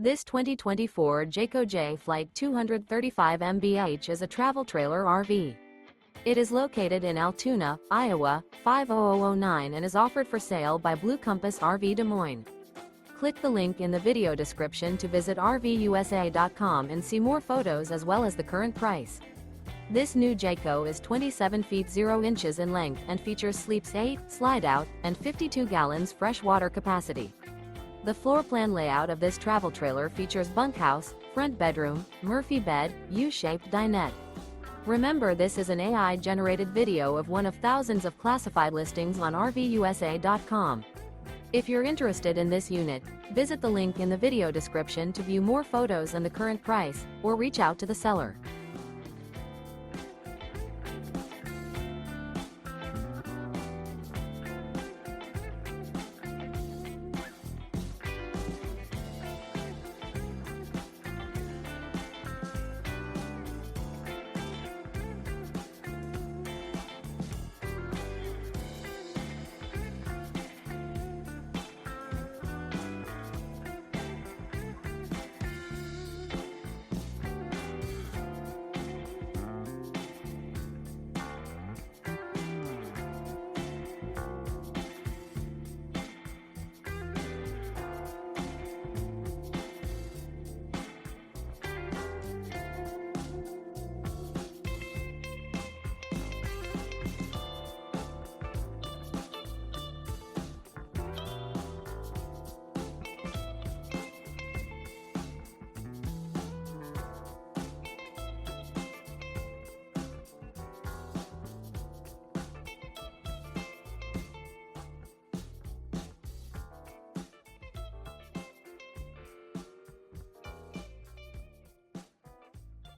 This 2024 Jayco Jay Flight 235 mph is a travel trailer RV. It is located in Altoona, Iowa, 50009 and is offered for sale by Blue Compass RV Des Moines. Click the link in the video description to visit RVUSA.com and see more photos as well as the current price. This new Jayco is 27 feet 0 inches in length and features sleeps 8, Slideout, and 52 gallons fresh water capacity. The floor plan layout of this travel trailer features bunkhouse, front bedroom, Murphy bed, U-shaped dinette. Remember, this is an AI-generated video of one of thousands of classified listings on RVUSA.com. If you're interested in this unit, visit the link in the video description to view more photos and the current price, or reach out to the seller.